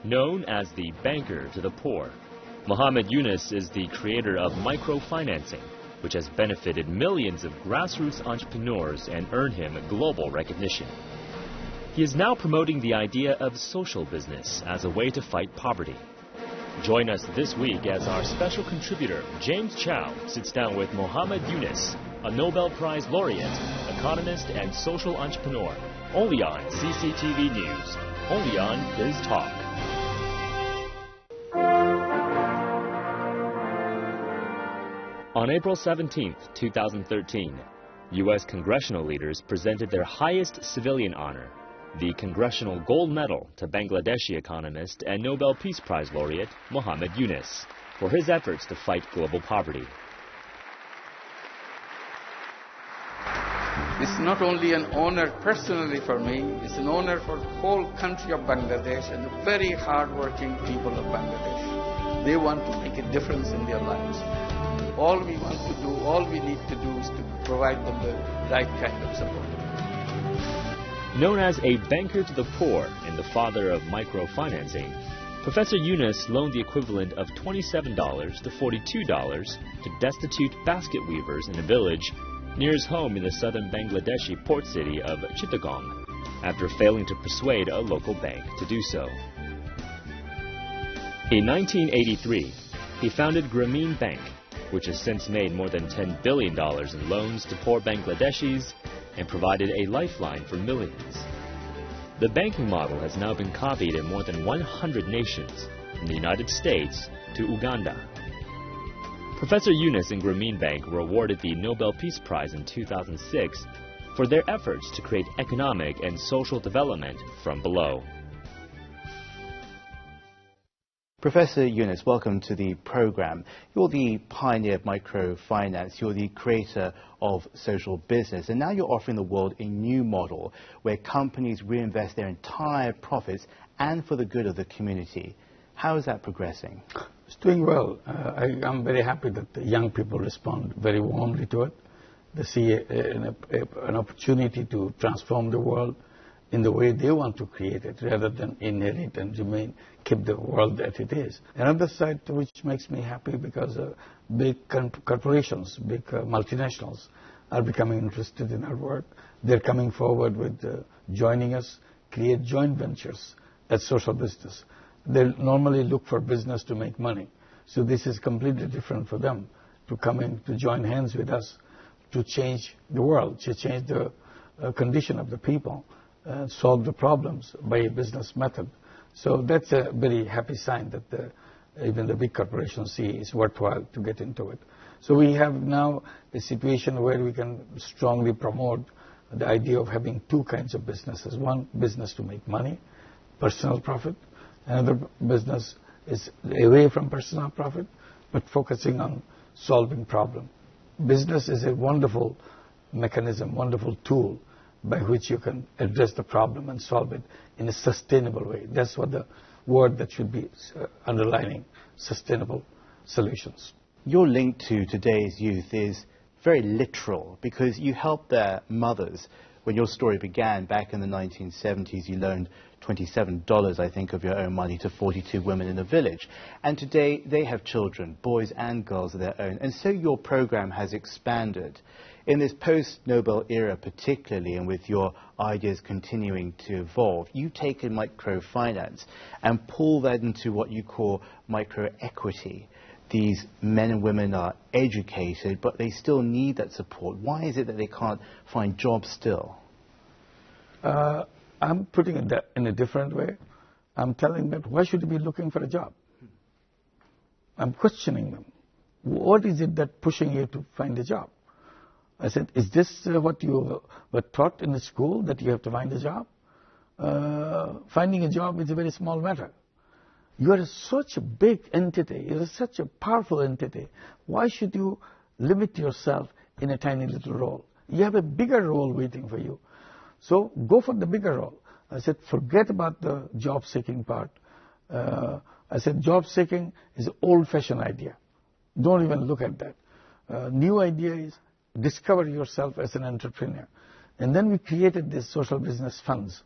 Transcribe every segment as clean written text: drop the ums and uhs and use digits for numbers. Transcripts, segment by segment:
Known as the banker to the poor, Muhammad Yunus is the creator of microfinancing, which has benefited millions of grassroots entrepreneurs and earned him global recognition. He is now promoting the idea of social business as a way to fight poverty. Join us this week as our special contributor, James Chow, sits down with Muhammad Yunus, a Nobel Prize laureate, economist, and social entrepreneur, only on CCTV News, only on Biz Talk. On April 17, 2013, U.S. congressional leaders presented their highest civilian honor, the Congressional Gold Medal, to Bangladeshi economist and Nobel Peace Prize laureate Muhammad Yunus for his efforts to fight global poverty. It's not only an honor personally for me, it's an honor for the whole country of Bangladesh and the very hard-working people of Bangladesh. They want to make a difference in their lives. All we want to do, all we need to do is to provide them the right kind of support. Known as a banker to the poor and the father of microfinancing, Professor Yunus loaned the equivalent of $27 to $42 to destitute basket weavers in a village near his home in the southern Bangladeshi port city of Chittagong, after failing to persuade a local bank to do so. In 1983, he founded Grameen Bank, which has since made more than $10 billion in loans to poor Bangladeshis and provided a lifeline for millions. The banking model has now been copied in more than 100 nations, from the United States to Uganda. Professor Yunus and Grameen Bank were awarded the Nobel Peace Prize in 2006 for their efforts to create economic and social development from below. Professor Yunus, welcome to the program. You're the pioneer of microfinance, you're the creator of social business, and now you're offering the world a new model where companies reinvest their entire profits and for the good of the community. How is that progressing? It's doing well. I'm very happy that the young people respond very warmly to it. They see an opportunity to transform the world in the way they want to create it, rather than inherit and keep the world that it is. Another side which makes me happy, because big corporations, big multinationals are becoming interested in our work. They're coming forward with joining us, create joint ventures as social business. They normally look for business to make money. So this is completely different for them, to come in, to join hands with us, to change the world, to change the condition of the people, solve the problems by a business method. So that's a very happy sign that even the big corporations see it's worthwhile to get into it. So we have now a situation where we can strongly promote the idea of having two kinds of businesses. One, business to make money, personal profit. Another business is away from personal profit, but focusing on solving problems. Business is a wonderful mechanism, wonderful tool by which you can address the problem and solve it in a sustainable way. That's what the word that should be underlining, sustainable solutions. Your link to today's youth is very literal, because you helped their mothers. When your story began back in the 1970s, you loaned $27, I think, of your own money to 42 women in a village. And today they have children, boys and girls of their own. And so your program has expanded. In this post-Nobel era particularly, and with your ideas continuing to evolve, you've taken microfinance and pull that into what you call microequity. These men and women are educated, but they still need that support. Why is it that they can't find jobs still? I'm putting it in a different way. I'm telling them, why should you be looking for a job? I'm questioning them. What is it that's pushing you to find a job? I said, is this what you were taught in the school, that you have to find a job? Finding a job is a very small matter. You are such a big entity. You are such a powerful entity. Why should you limit yourself in a tiny little role? You have a bigger role waiting for you. So go for the bigger role. I said, forget about the job-seeking part. I said, job-seeking is an old-fashioned idea. Don't even look at that. New idea is discover yourself as an entrepreneur. And then we created these social business funds.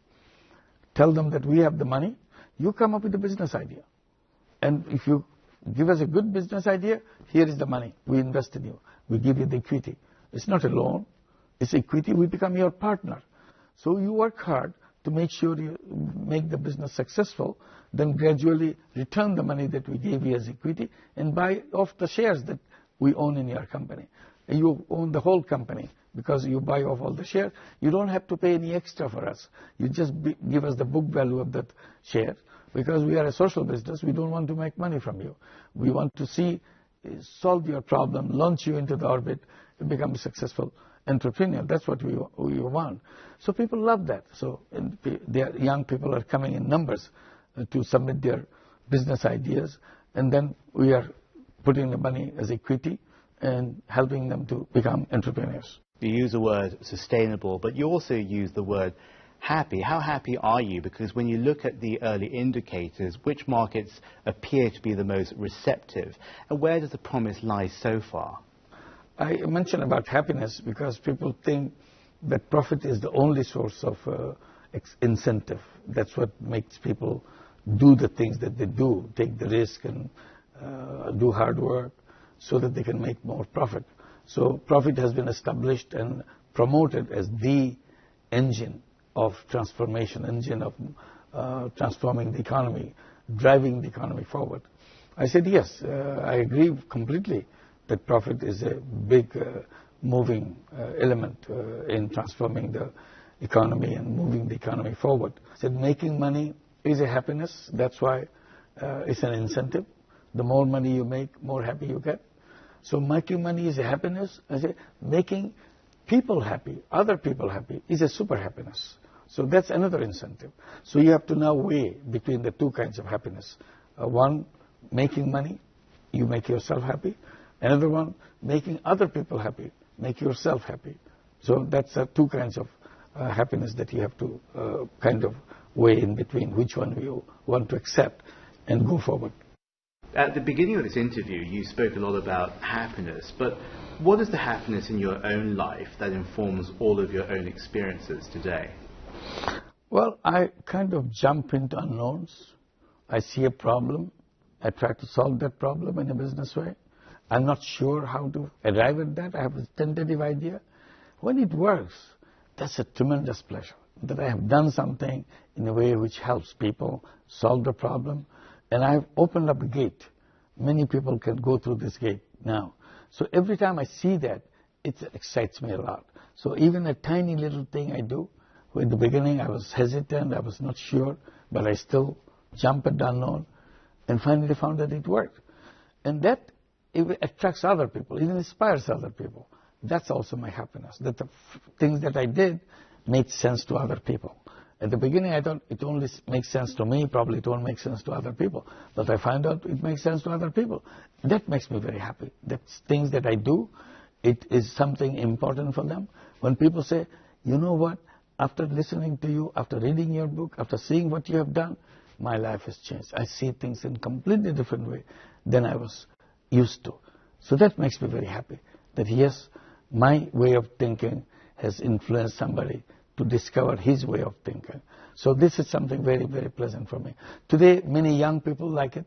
Tell them that we have the money. You come up with a business idea. And if you give us a good business idea, here is the money. We invest in you. We give you the equity. It's not a loan. It's equity. We become your partner. So you work hard to make sure you make the business successful, then gradually return the money that we gave you as equity and buy off the shares that we own in your company. And you own the whole company because you buy off all the shares. You don't have to pay any extra for us. You just give us the book value of that share. Because we are a social business, we don't want to make money from you. We want to solve your problem, launch you into the orbit, and become a successful entrepreneur. That's what we want. So people love that. So young people are coming in numbers to submit their business ideas, and then we are putting the money as equity and helping them to become entrepreneurs. You use the word sustainable, but you also use the word happy. How happy are you? Because when you look at the early indicators, which markets appear to be the most receptive? And where does the promise lie so far? I mentioned about happiness because people think that profit is the only source of incentive. That's what makes people do the things that they do, take the risk and do hard work so that they can make more profit. So profit has been established and promoted as the engine of transformation, engine of transforming the economy, driving the economy forward. I said, yes, I agree completely that profit is a big moving element in transforming the economy and moving the economy forward. I said, making money is a happiness. That's why it's an incentive. The more money you make, more happy you get. So making money is a happiness. I said, making people happy, other people happy, is a super happiness. So that's another incentive. So you have to now weigh between the two kinds of happiness. One, making money, you make yourself happy. Another one, making other people happy, make yourself happy. So that's two kinds of happiness that you have to kind of weigh in between which one you want to accept and go forward. At the beginning of this interview, you spoke a lot about happiness, but what is the happiness in your own life that informs all of your own experiences today? Well, I kind of jump into unknowns. I see a problem. I try to solve that problem in a business way. I'm not sure how to arrive at that. I have a tentative idea. When it works, that's a tremendous pleasure, that I have done something in a way which helps people solve the problem. And I've opened up a gate. Many people can go through this gate now. So every time I see that, it excites me a lot. So even a tiny little thing I do, in the beginning I was hesitant, I was not sure, but I still jumped at the unknown and finally found that it worked. And that it attracts other people, it inspires other people. That's also my happiness, that the things that I did made sense to other people. At the beginning, I thought it only makes sense to me, probably it won't make sense to other people. But I find out it makes sense to other people. That makes me very happy. That's things that I do, it is something important for them. When people say, you know what, after listening to you, after reading your book, after seeing what you have done, my life has changed. I see things in a completely different way than I was used to. So that makes me very happy, that yes, my way of thinking has influenced somebody to discover his way of thinking. So this is something very, very pleasant for me. Today, many young people like it.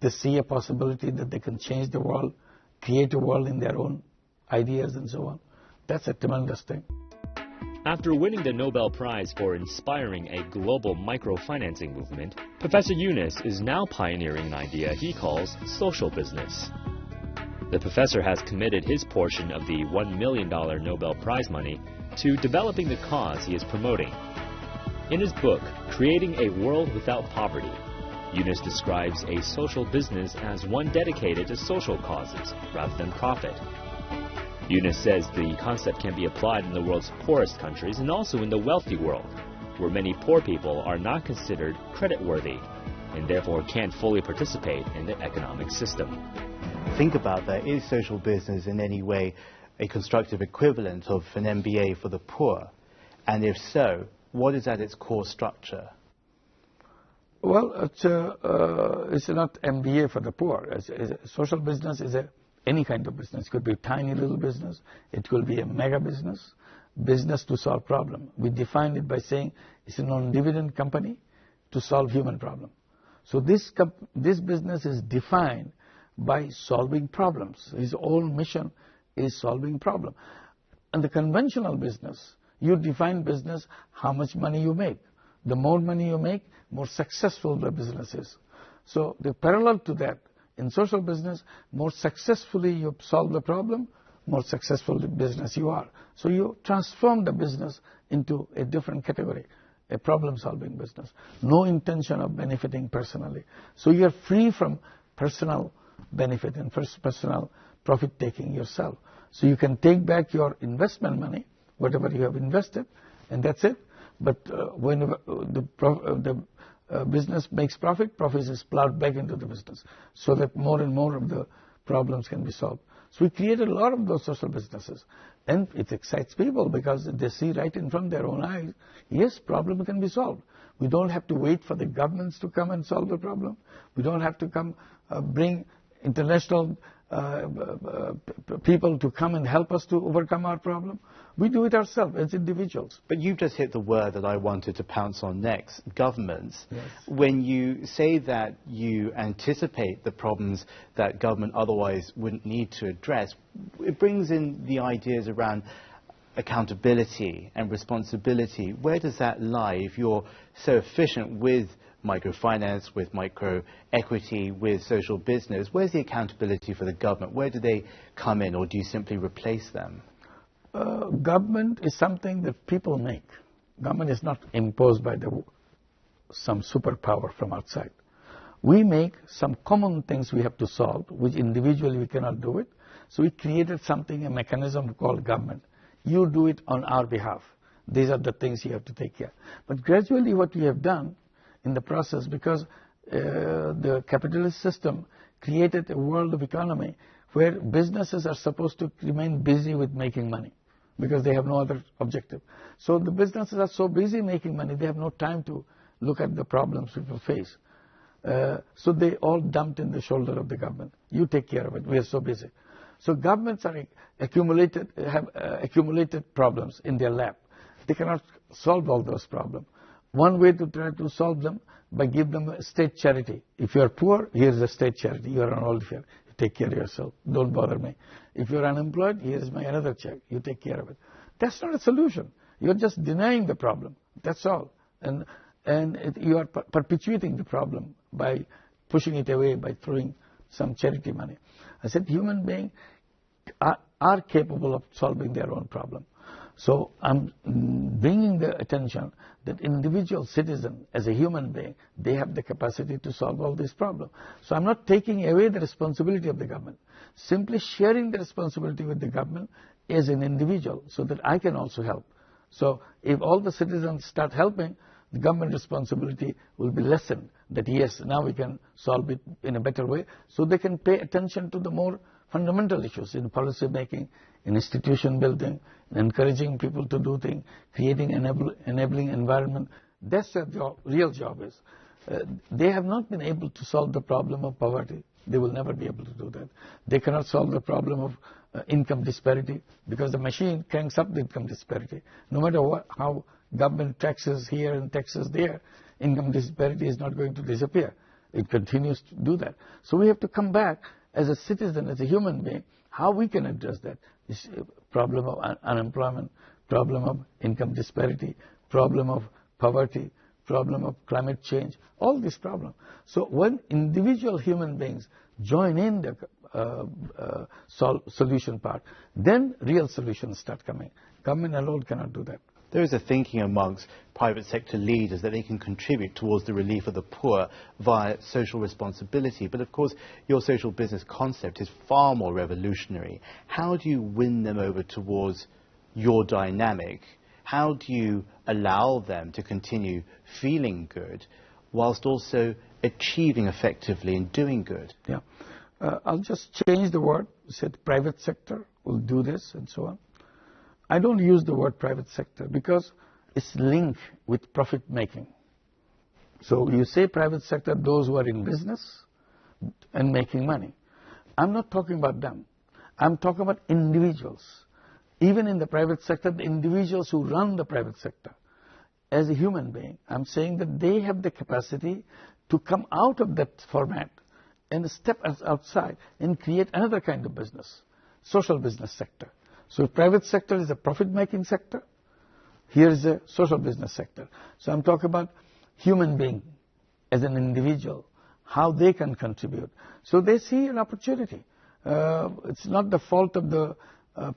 They see a possibility that they can change the world, create a world in their own ideas and so on. That's a tremendous thing. After winning the Nobel Prize for inspiring a global microfinancing movement, Professor Yunus is now pioneering an idea he calls social business. The professor has committed his portion of the $1 million Nobel Prize money to developing the cause he is promoting. In his book, Creating a World Without Poverty, Yunus describes a social business as one dedicated to social causes rather than profit. Yunus says the concept can be applied in the world's poorest countries and also in the wealthy world, where many poor people are not considered creditworthy and therefore can't fully participate in the economic system. Think about that. Is social business in any way a constructive equivalent of an MBA for the poor? And if so, what is at its core structure? Well, it's not MBA for the poor. Social business is any kind of business. It could be a tiny little business. It could be a mega business. Business to solve problem. We define it by saying it's a non-dividend company to solve human problem. So this business is defined by solving problems. His whole mission is solving problem. And the conventional business, you define business how much money you make. The more money you make, more successful the business is. So the parallel to that, in social business, more successfully you solve the problem, more successful the business you are. So you transform the business into a different category, a problem-solving business. No intention of benefiting personally. So you're free from personal benefit and personal profit-taking yourself. So you can take back your investment money, whatever you have invested, and that's it. But when the business makes profit is plowed back into the business so that more and more of the problems can be solved. So we created a lot of those social businesses. And it excites people because they see right in front of their own eyes, yes, problem can be solved. We don't have to wait for the governments to come and solve the problem. We don't have to come bring international people to come and help us to overcome our problem. We do it ourselves as individuals. But you've just hit the word that I wanted to pounce on next, governments. Yes. When you say that you anticipate the problems that government otherwise wouldn't need to address, it brings in the ideas around accountability and responsibility. Where does that lie if you're so efficient with microfinance, with microequity, with social business? Where's the accountability for the government? Where do they come in, or do you simply replace them? Government is something that people make. Government is not imposed by some superpower from outside. We make some common things we have to solve, which individually we cannot do it. So we created something, a mechanism called government. You do it on our behalf. These are the things you have to take care. But gradually what we have done in the process, because the capitalist system created a world of economy where businesses are supposed to remain busy with making money because they have no other objective. So the businesses are so busy making money, they have no time to look at the problems people face. So they all dumped in the shoulder of the government. You take care of it. We are so busy. So governments have accumulated problems in their lap. They cannot solve all those problems. One way to try to solve them, by give them a state charity. If you are poor, here's a state charity. You are on welfare. You take care of yourself. Don't bother me. If you are unemployed, here's my another check. You take care of it. That's not a solution. You're just denying the problem. That's all. And you are perpetuating the problem by pushing it away, by throwing some charity money. I said human beings are capable of solving their own problem. So I'm bringing the attention that individual citizen, as a human being, they have the capacity to solve all these problems. So I'm not taking away the responsibility of the government, simply sharing the responsibility with the government as an individual so that I can also help. So if all the citizens start helping, the government responsibility will be lessened, that yes, now we can solve it in a better way, so they can pay attention to the more fundamental issues in policy making, in institution building, in encouraging people to do things, creating enabling environment. That's their real job is. They have not been able to solve the problem of poverty. They will never be able to do that. They cannot solve the problem of income disparity because the machine cranks up the income disparity. No matter how government taxes here and taxes there, income disparity is not going to disappear. It continues to do that. So we have to come back as a citizen, as a human being, how we can address that. This problem of unemployment, problem of income disparity, problem of poverty, problem of climate change, all these problems. So when individual human beings join in the solution part, then real solutions start coming. Government alone cannot do that. There is a thinking amongst private sector leaders that they can contribute towards the relief of the poor via social responsibility. But of course, your social business concept is far more revolutionary. How do you win them over towards your dynamic? How do you allow them to continue feeling good whilst also achieving effectively and doing good? Yeah. I'll just change the word. You said private sector will do this and so on. I don't use the word private sector because it's linked with profit making. So you say private sector, those who are in business and making money. I'm not talking about them. I'm talking about individuals. Even in the private sector, the individuals who run the private sector. As a human being, I'm saying that they have the capacity to come out of that format and step outside and create another kind of business, social business sector. So private sector is a profit-making sector. Here is a social business sector. So I'm talking about human being as an individual, how they can contribute. So they see an opportunity. It's not the fault of the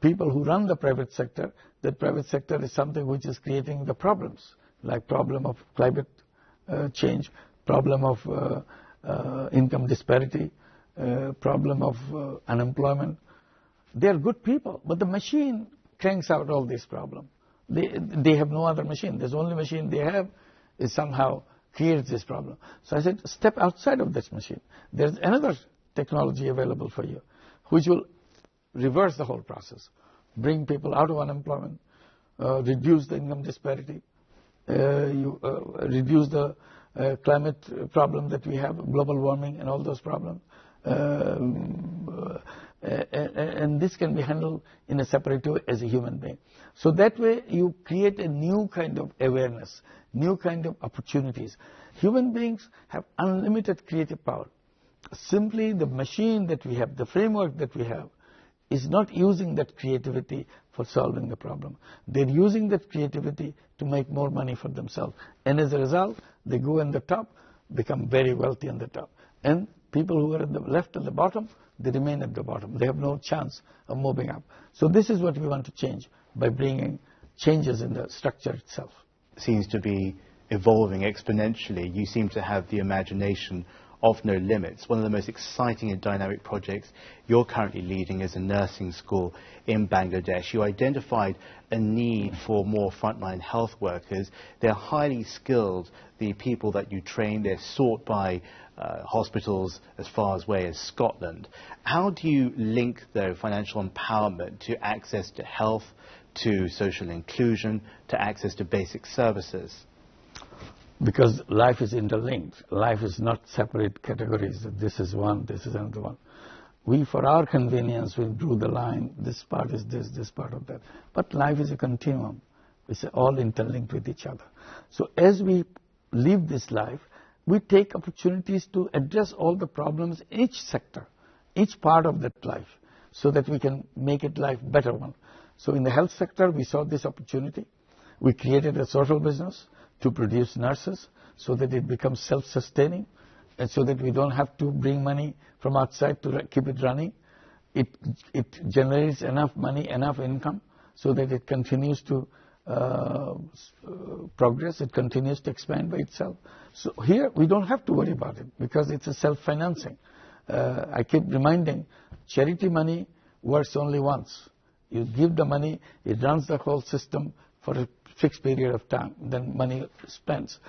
people who run the private sector. The private sector is something which is creating the problems, like problem of climate change, problem of income disparity, problem of unemployment. They are good people, but the machine cranks out all these problems. They have no other machine. There's only machine they have is somehow creates this problem. So I said, step outside of this machine. There's another technology available for you, which will reverse the whole process, bring people out of unemployment, reduce the income disparity, reduce the climate problem that we have, global warming and all those problems. And this can be handled in a separate way as a human being. So that way you create a new kind of awareness, new kind of opportunities. Human beings have unlimited creative power. Simply the machine that we have, the framework that we have, is not using that creativity for solving the problem. They're using that creativity to make more money for themselves. And as a result, they go in the top, become very wealthy on the top. And people who are at the left at the bottom, they remain at the bottom. They have no chance of moving up. So this is what we want to change by bringing changes in the structure itself. Seems to be evolving exponentially. You seem to have the imagination of no limits. One of the most exciting and dynamic projects you're currently leading is a nursing school in Bangladesh. You identified a need for more frontline health workers. They're highly skilled. The people that you train, they're sought by hospitals as far away as Scotland. How do you link, though, financial empowerment to access to health, to social inclusion, to access to basic services? Because life is interlinked. Life is not separate categories. This is one, this is another one. We, for our convenience, we drew the line. This part is this part of that. But life is a continuum. It's all interlinked with each other. So as we live this life, we take opportunities to address all the problems in each sector, each part of that life, so that we can make it life better one. So in the health sector, we saw this opportunity. We created a social business to produce nurses so that it becomes self-sustaining and so that we don't have to bring money from outside to keep it running. It generates enough money, enough income so that it continues to progress, it continues to expand by itself. So here we don't have to worry about it because it's a self-financing. I keep reminding, charity money works only once. You give the money, it runs the whole system for a fixed period of time, then money spends.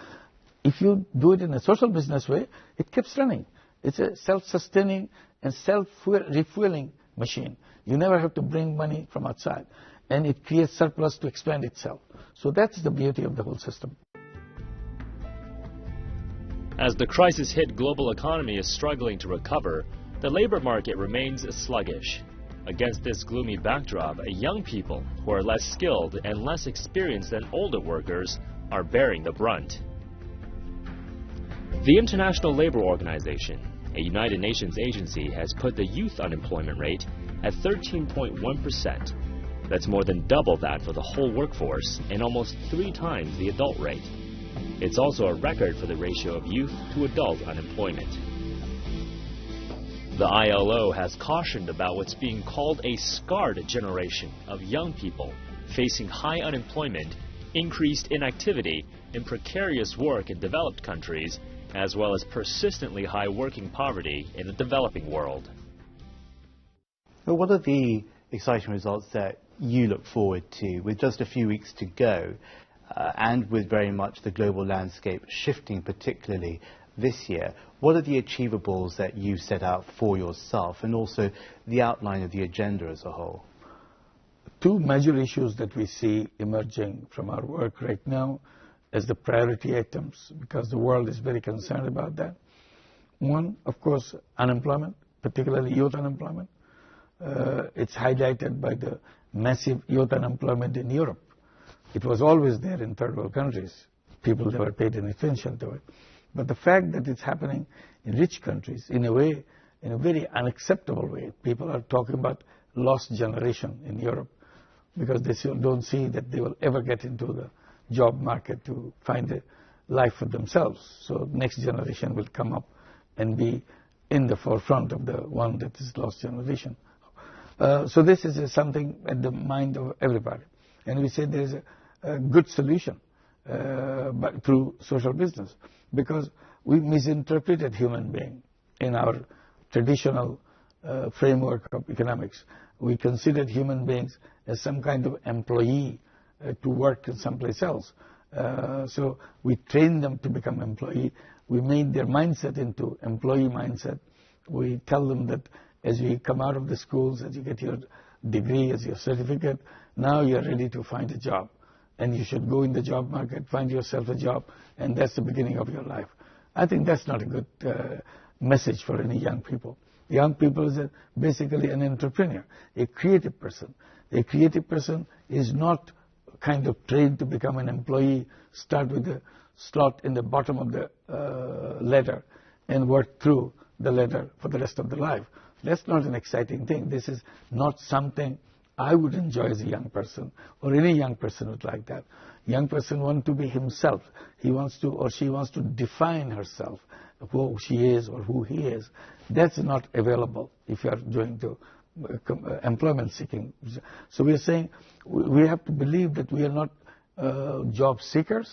If you do it in a social business way, it keeps running. It's a self-sustaining and self-refueling machine. You never have to bring money from outside. And it creates surplus to expand itself. So that's the beauty of the whole system. As the crisis-hit global economy is struggling to recover, the labor market remains sluggish. Against this gloomy backdrop, young people who are less skilled and less experienced than older workers are bearing the brunt. The International Labour Organization, a United Nations agency, has put the youth unemployment rate at 13.1%. That's more than double that for the whole workforce and almost 3 times the adult rate. It's also a record for the ratio of youth to adult unemployment. The ILO has cautioned about what's being called a scarred generation of young people facing high unemployment, increased inactivity, and precarious work in developed countries, as well as persistently high working poverty in the developing world. Well, what are the exciting results that you look forward to with just a few weeks to go and with very much the global landscape shifting particularly this year? What are the achievables that you set out for yourself and also the outline of the agenda as a whole? 2 major issues that we see emerging from our work right now as the priority items, because the world is very concerned about that. One, of course, unemployment, particularly youth unemployment. It's highlighted by the massive youth unemployment in Europe. It was always there in third world countries. People never paid any attention to it. But the fact that it's happening in rich countries, in a way, in a very unacceptable way, people are talking about lost generation in Europe because they still don't see that they will ever get into the job market to find a life for themselves. So next generation will come up and be in the forefront of the one that is lost generation. So this is something at the mind of everybody. And we say there is a good solution but through social business, because we misinterpreted human being in our traditional framework of economics. We considered human beings as some kind of employee to work in someplace else. So we trained them to become employee. We made their mindset into employee mindset. We tell them that as you come out of the schools, as you get your degree, as your certificate, now you're ready to find a job. And you should go in the job market, find yourself a job, and that's the beginning of your life. I think that's not a good message for any young people. Young people is basically an entrepreneur, a creative person. A creative person is not kind of trained to become an employee, start with a slot in the bottom of the ladder and work through the ladder for the rest of their life. That's not an exciting thing. This is not something I would enjoy as a young person, or any young person would like that. Young person wants to be himself. He wants to, or she wants to define herself, who she is or who he is. That's not available if you are going to employment seeking. So we are saying we have to believe that we are not job seekers,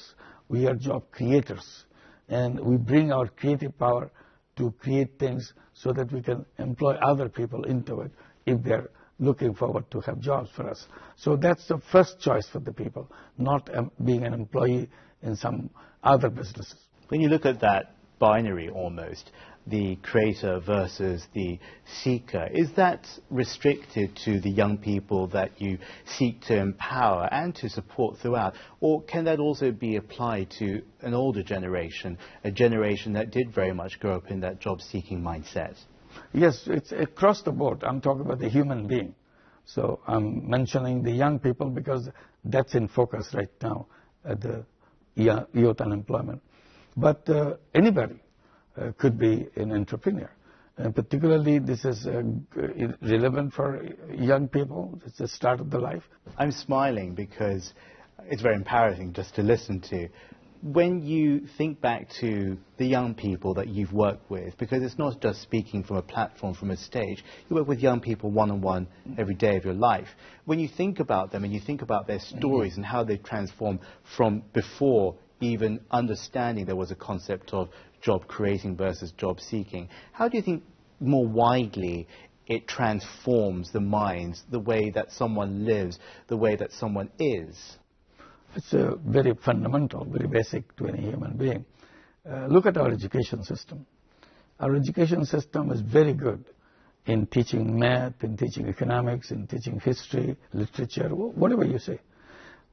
we are job creators. And we bring our creative power to create things so that we can employ other people into it if they're looking forward to have jobs for us. So that's the first choice for the people, not being an employee in some other businesses. When you look at that binary almost, the creator versus the seeker, is that restricted to the young people that you seek to empower and to support throughout? Or can that also be applied to an older generation, a generation that did very much grow up in that job-seeking mindset? Yes, it's across the board. I'm talking about the human being. So I'm mentioning the young people because that's in focus right now at the youth unemployment. But anybody could be an entrepreneur. And particularly this is relevant for young people. It's the start of the life. I'm smiling because it's very empowering just to listen to. When you think back to the young people that you've worked with, because it's not just speaking from a platform, from a stage, you work with young people one-on-one every day of your life. When you think about them and you think about their stories and how they've transformed from before even understanding there was a concept of job creating versus job seeking, how do you think more widely it transforms the minds, the way that someone lives, the way that someone is? It's very fundamental, very basic to any human being. Look at our education system. Our education system is very good in teaching math, in teaching economics, in teaching history, literature, whatever you say.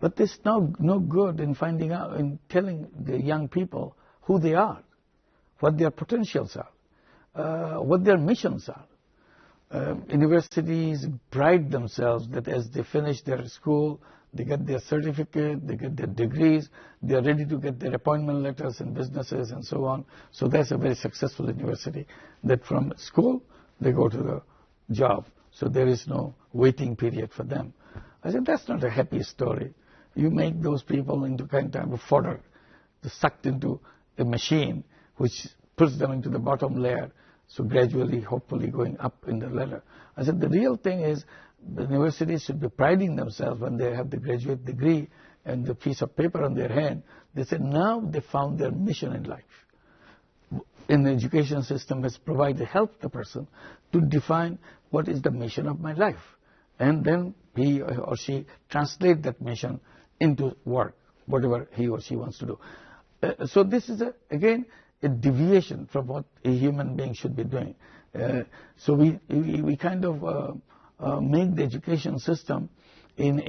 But it's no good in finding out, in telling the young people who they are, what their potentials are, what their missions are. Universities pride themselves that as they finish their school, they get their certificate, they get their degrees, they are ready to get their appointment letters in businesses and so on. So that's a very successful university, that from school they go to the job. So there is no waiting period for them. I said, that's not a happy story. You make those people into kind of fodder, sucked into a machine which puts them into the bottom layer, so gradually, hopefully going up in the ladder. I said, the real thing is the universities should be priding themselves when they have the graduate degree and the piece of paper on their hand. They say now they found their mission in life. And the education system has provided, helped the person to define what is the mission of my life. And then he or she translate that mission into work, whatever he or she wants to do. So this is, again, a deviation from what a human being should be doing. So we kind of make the education system in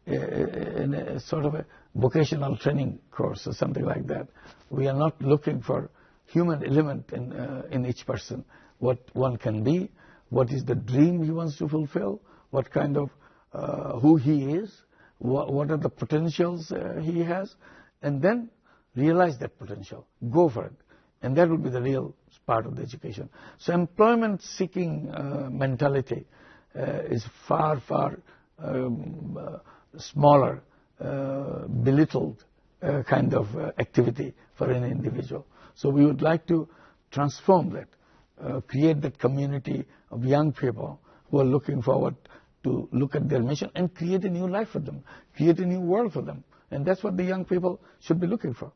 a sort of a vocational training course or something like that. We are not looking for human element in each person, what one can be, what is the dream he wants to fulfill, what kind of who he is, what are the potentials he has, and then realize that potential, go for it. And that will be the real part of the education. So employment-seeking mentality is far, far smaller, belittled kind of activity for any individual. So we would like to transform that, create that community of young people who are looking forward to look at their mission and create a new life for them, create a new world for them. And that's what the young people should be looking for.